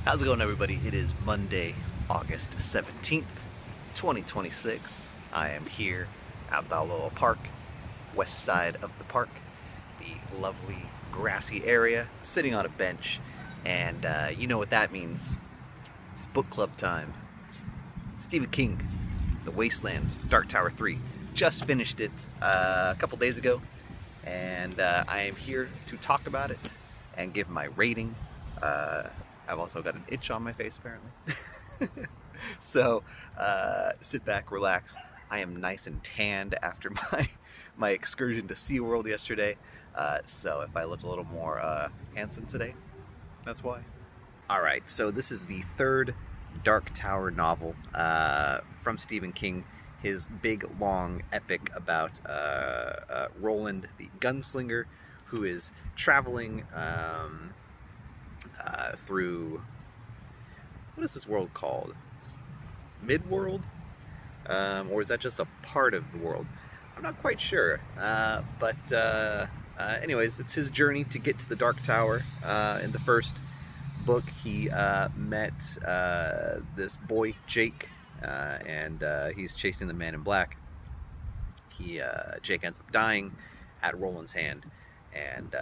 How's it going, everybody? It is Monday, August 17th, 2026. I am here at Balboa Park, west side of the park, the lovely grassy area, sitting on a bench, and you know what that means. It's book club time. Stephen King, The Wastelands, Dark Tower 3. Just finished it a couple days ago, and I am here to talk about it and give my rating. I've also got an itch on my face, apparently. So sit back, relax. I am nice and tanned after my excursion to SeaWorld yesterday. So if I looked a little more handsome today, that's why. All right, so this is the third Dark Tower novel from Stephen King. His big, long epic about Roland, the gunslinger, who is traveling through, what is this world called? Midworld? Or is that just a part of the world? I'm not quite sure. But anyways, it's his journey to get to the Dark Tower. In the first book, he met this boy, Jake, and he's chasing the Man in Black. Jake ends up dying at Roland's hand, and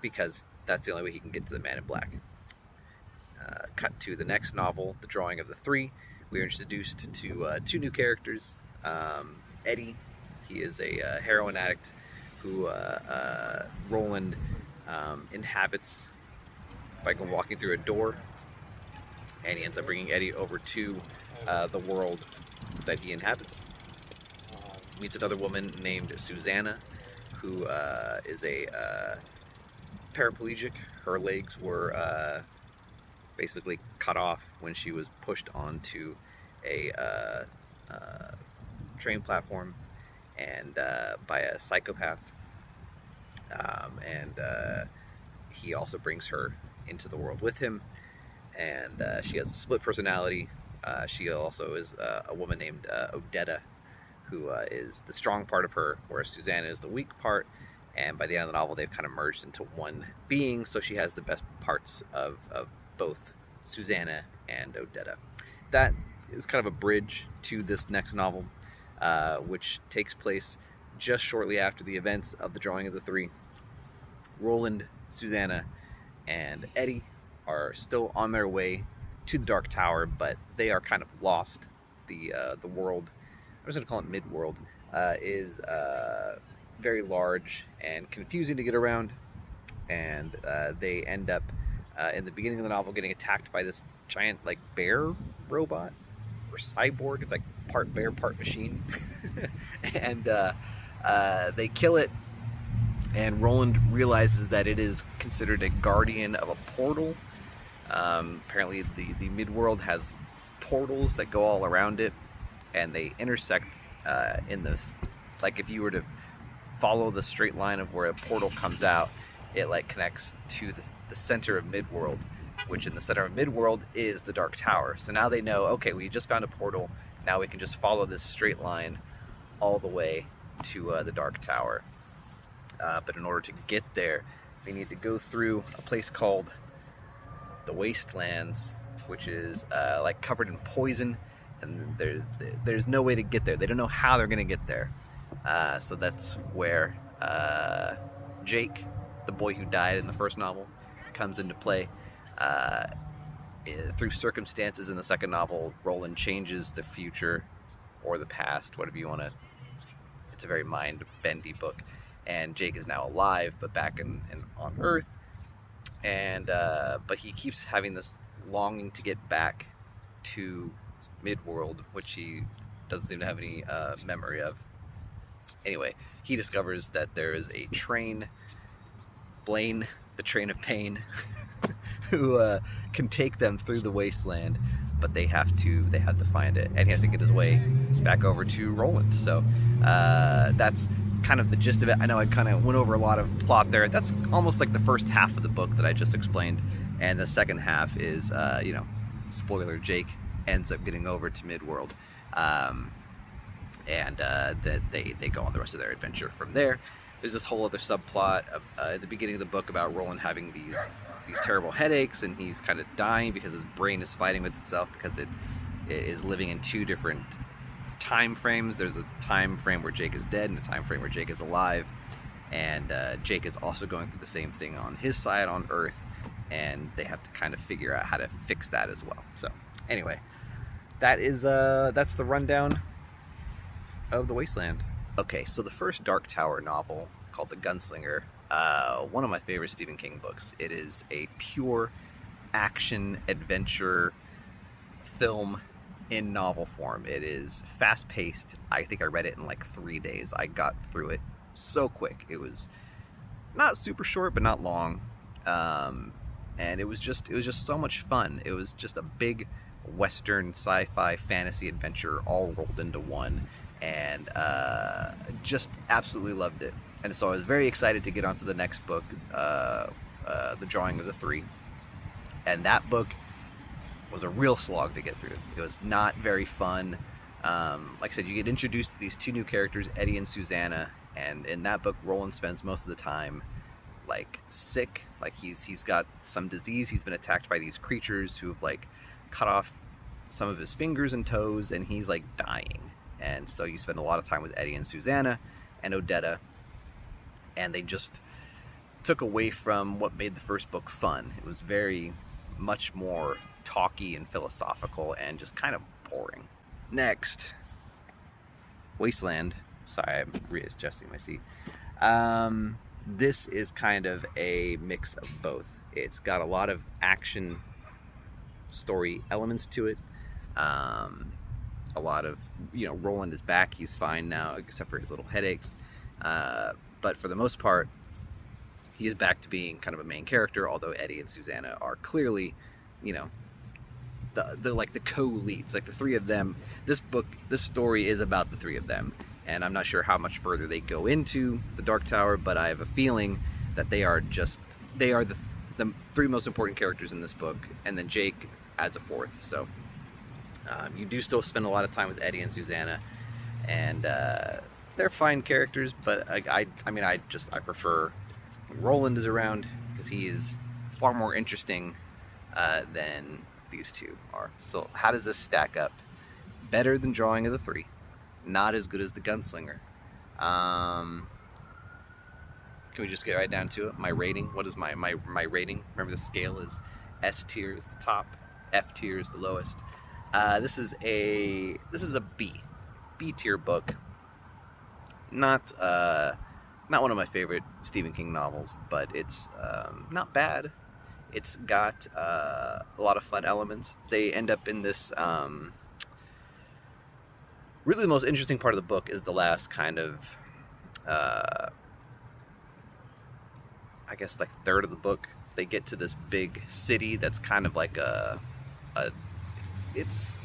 because that's the only way he can get to the Man in Black. Cut to the next novel, The Drawing of the Three. We are introduced to two new characters. Eddie, he is a heroin addict who Roland inhabits by walking through a door, and he ends up bringing Eddie over to the world that he inhabits. Meets another woman named Susanna, who is a paraplegic. Her legs were basically cut off when she was pushed onto a train platform and by a psychopath. And he also brings her into the world with him, and she has a split personality. She also is a woman named Odetta, who is the strong part of her, whereas Susanna is the weak part. And by the end of the novel, they've kind of merged into one being, so she has the best parts of both Susanna and Odetta. That is kind of a bridge to this next novel, which takes place just shortly after the events of The Drawing of the Three. Roland, Susanna, and Eddie are still on their way to the Dark Tower, but they are kind of lost. The world, I was going to call it Midworld, is very large and confusing to get around, and they end up in the beginning of the novel getting attacked by this giant like bear robot or cyborg. It's like part bear, part machine. And they kill it, and Roland realizes that it is considered a guardian of a portal. Apparently the Midworld has portals that go all around it, and they intersect in this, like if you were to follow the straight line of where a portal comes out, it like connects to the center of Midworld, which in the center of Midworld is the Dark Tower. So now they know, okay, we just found a portal, now we can just follow this straight line all the way to the Dark Tower. But in order to get there, they need to go through a place called the Wastelands, which is like covered in poison, and there's no way to get there. They don't know how they're going to get there. So that's where Jake, the boy who died in the first novel, comes into play. Through circumstances in the second novel, Roland changes the future or the past, whatever you want to. It's a very mind-bendy book. And Jake is now alive, but back on Earth. And but he keeps having this longing to get back to Midworld, which he doesn't seem to have any memory of. Anyway, he discovers that there is a train, Blaine, the Train of Pain, who can take them through the wasteland, but they have to find it, and he has to get his way back over to Roland. So that's kind of the gist of it. I know I kind of went over a lot of plot there. That's almost like the first half of the book that I just explained, and the second half is, spoiler, Jake ends up getting over to Midworld. And that they go on the rest of their adventure from there. There's this whole other subplot of, at the beginning of the book about Roland having these these terrible headaches, and he's kind of dying because his brain is fighting with itself because it is living in two different time frames. There's a time frame where Jake is dead and a time frame where Jake is alive, and Jake is also going through the same thing on his side on Earth, and they have to kind of figure out how to fix that as well. So anyway, that's the rundown of The Wasteland. Okay, so the first Dark Tower novel, called The Gunslinger, one of my favorite Stephen King books. It is a pure action adventure film in novel form. It is fast-paced. I think I read it in like 3 days. I got through it so quick. It was not super short, but not long, and it was just so much fun. It was just a big Western sci-fi fantasy adventure all rolled into one, and just absolutely loved it. And so I was very excited to get onto the next book, The Drawing of the Three, and that book was a real slog to get through. It was not very fun. Like I said, you get introduced to these two new characters, Eddie and Susanna, and in that book, Roland spends most of the time like sick, like he's got some disease. He's been attacked by these creatures who've like cut off some of his fingers and toes, and he's like dying. And so you spend a lot of time with Eddie and Susanna and Odetta, and they just took away from what made the first book fun. It was very much more talky and philosophical and just kind of boring. Next, Wasteland. Sorry, I'm readjusting my seat. This is kind of a mix of both. It's got a lot of action story elements to it. A lot of, Roland is back. He's fine now, except for his little headaches. But for the most part, he is back to being kind of a main character, although Eddie and Susanna are clearly, the like the co-leads, like the three of them. This story is about the three of them, and I'm not sure how much further they go into the Dark Tower, but I have a feeling that they are the three most important characters in this book, and then Jake adds a fourth. So you do still spend a lot of time with Eddie and Susanna, and they're fine characters, but I prefer when Roland is around, because he is far more interesting than these two are. So how does this stack up? Better than Drawing of the Three, not as good as The Gunslinger. Can we just get right down to it? My rating. What is my rating? Remember, the scale is S tier is the top, F tier is the lowest. This is a B tier book. Not one of my favorite Stephen King novels, but it's not bad. It's got a lot of fun elements. They end up in this. Really, the most interesting part of the book is the last kind of, I guess, like third of the book. They get to this big city that's kind of like it's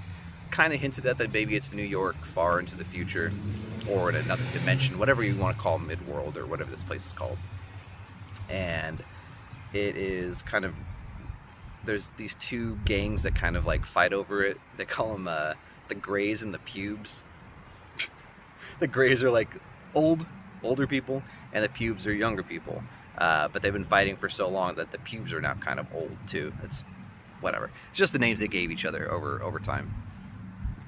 kind of hinted at that maybe it's New York far into the future, or in another dimension, whatever you want to call Midworld, or whatever this place is called. And it is kind of, there's these two gangs that kind of like fight over it. They call them the Greys and the Pubes. The Greys are like older people, and the Pubes are younger people. But they've been fighting for so long that the Pubes are now kind of old too. It's whatever. It's just the names they gave each other over time.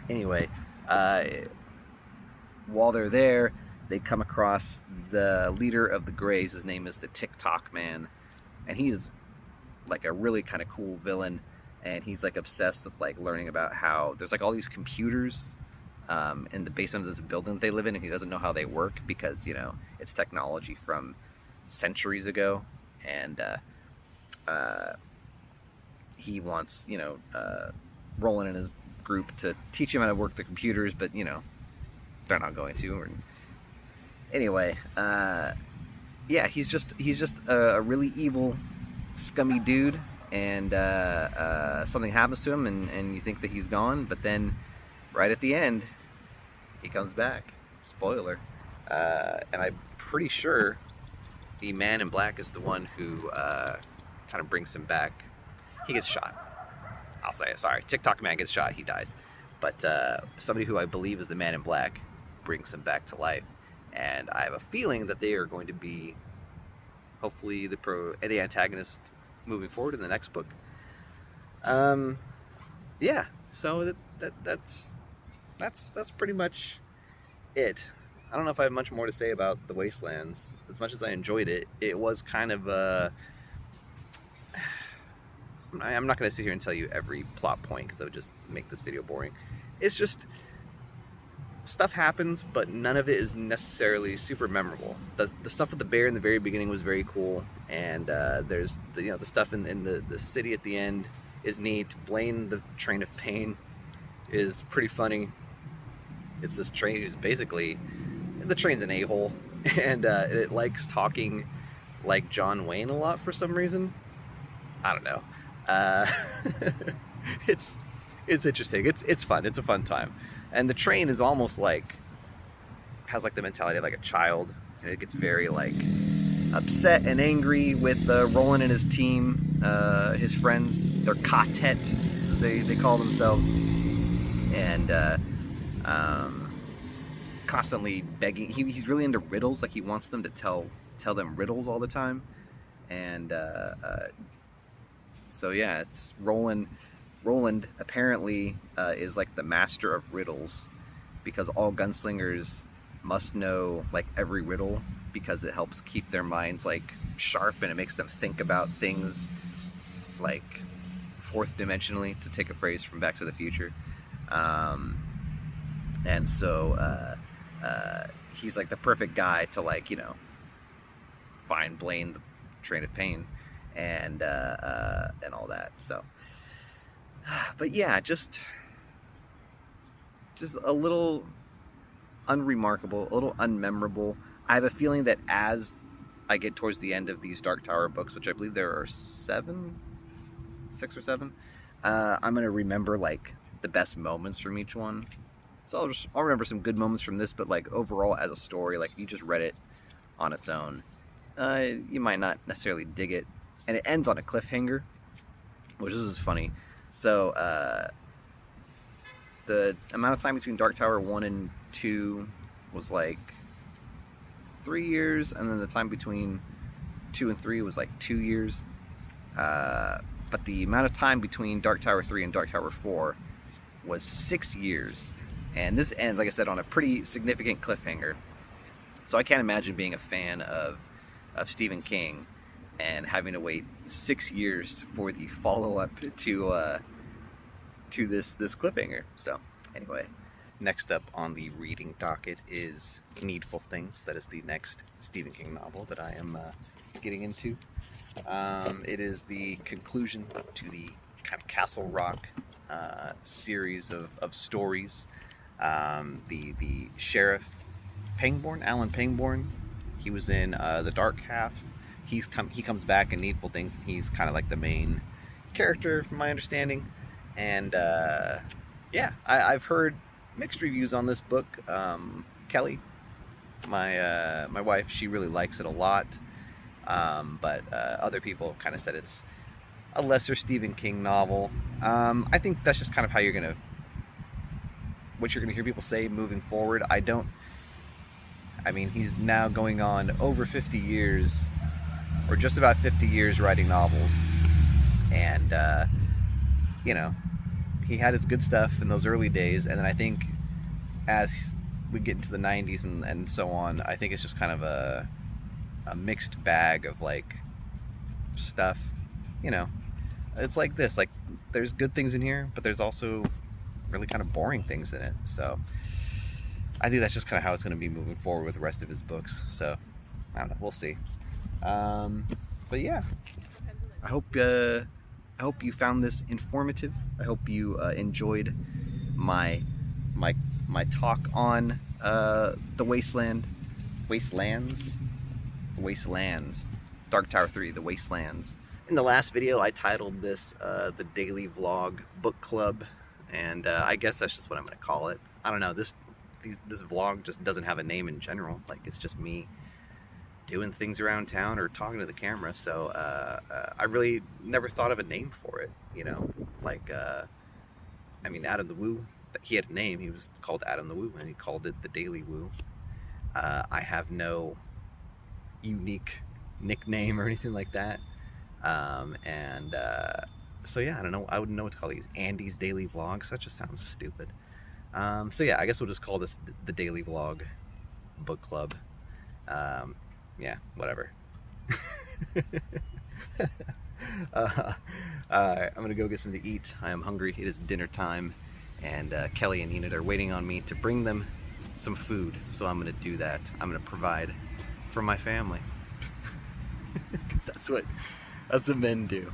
Anyway, while they're there, they come across the leader of the Greys. His name is the TikTok Man, and he's like a really kind of cool villain, and he's like obsessed with like learning about how there's like all these computers in the basement of this building that they live in, and he doesn't know how they work because it's technology from centuries ago, and he wants Roland and his group to teach him how to work the computers, but they're not going to. Anyway, yeah, he's just a really evil, scummy dude, and something happens to him, and you think that he's gone, but then right at the end he comes back. Spoiler. And I'm pretty sure the Man in Black is the one who kind of brings him back. He gets shot. I'll say it. Sorry, TikTok Man gets shot. He dies. But somebody who I believe is the Man in Black brings him back to life. And I have a feeling that they are going to be, hopefully, the antagonist moving forward in the next book. Yeah, so that's pretty much it. I don't know if I have much more to say about The Wastelands. As much as I enjoyed it, it was kind of I'm not going to sit here and tell you every plot point because that would just make this video boring. It's just stuff happens, but none of it is necessarily super memorable. The stuff with the bear in the very beginning was very cool, and there's the stuff in the city at the end is neat. Blaine, the Train of Pain, is pretty funny. It's this train who's basically, the train's an a-hole, and it likes talking like John Wayne a lot for some reason. I don't know. It's interesting. It's fun. It's a fun time. And the train is almost like, has like the mentality of like a child, and it gets very like upset and angry with Roland and his team, his friends, their quartet, as they call themselves, and constantly begging. He's really into riddles. Like he wants them to tell them riddles all the time, and so yeah, it's Roland apparently is like the master of riddles, because all gunslingers must know like every riddle, because it helps keep their minds like sharp, and it makes them think about things like fourth dimensionally, to take a phrase from Back to the Future. And so he's like the perfect guy to like, find Blaine, the Train of Pain, and all that. So, but yeah, just a little unremarkable, a little unmemorable. I have a feeling that as I get towards the end of these Dark Tower books, which I believe there are 6 or 7, I'm gonna remember like the best moments from each one. So I'll remember some good moments from this, but like overall as a story, like if you just read it on its own, you might not necessarily dig it. And it ends on a cliffhanger, which is funny. So the amount of time between Dark Tower 1 and 2 was like 3 years, and then the time between 2 and 3 was like 2 years. But the amount of time between Dark Tower 3 and Dark Tower 4 was 6 years. And this ends, like I said, on a pretty significant cliffhanger. So I can't imagine being a fan of Stephen King and having to wait 6 years for the follow-up to this cliffhanger. So anyway, next up on the reading docket is Needful Things. That is the next Stephen King novel that I am getting into. It is the conclusion to the kind of Castle Rock series of stories. The Sheriff Pangborn, Alan Pangborn, he was in The Dark Half. He comes back in Needful Things, and he's kind of like the main character from my understanding. And yeah, I've heard mixed reviews on this book. Kelly, my wife, she really likes it a lot, but other people kind of said it's a lesser Stephen King novel. I think that's just kind of how what you're gonna hear people say moving forward. I mean, he's now going on over 50 years, or just about 50 years, writing novels, and he had his good stuff in those early days, and then I think as we get into the 90s and so on, I think it's just kind of a mixed bag of like stuff. It's like this, like there's good things in here, but there's also really kind of boring things in it. So I think that's just kind of how it's going to be moving forward with the rest of his books. So I don't know, we'll see. But yeah, I hope you found this informative. I hope you enjoyed my talk on the Wastelands, Dark Tower 3, The Wastelands. In the last video, I titled this the Daily Vlog Book Club, and I guess that's just what I'm going to call it. I don't know, this vlog just doesn't have a name in general. Like, it's just me doing things around town or talking to the camera. So I really never thought of a name for it, like I mean, Adam the Woo, he had a name. He was called Adam the Woo, and he called it the Daily Woo. I have no unique nickname or anything like that. So yeah, I don't know. I wouldn't know what to call these. Andy's Daily Vlogs. That just sounds stupid. So yeah, I guess we'll just call this the Daily Vlog Book Club. Yeah, whatever. I'm gonna go get something to eat. I am hungry. It is dinner time, and Kelly and Enid are waiting on me to bring them some food. So I'm gonna do that. I'm gonna provide for my family. 'Cause that's what men do.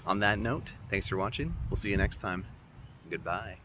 On that note, thanks for watching. We'll see you next time. Goodbye.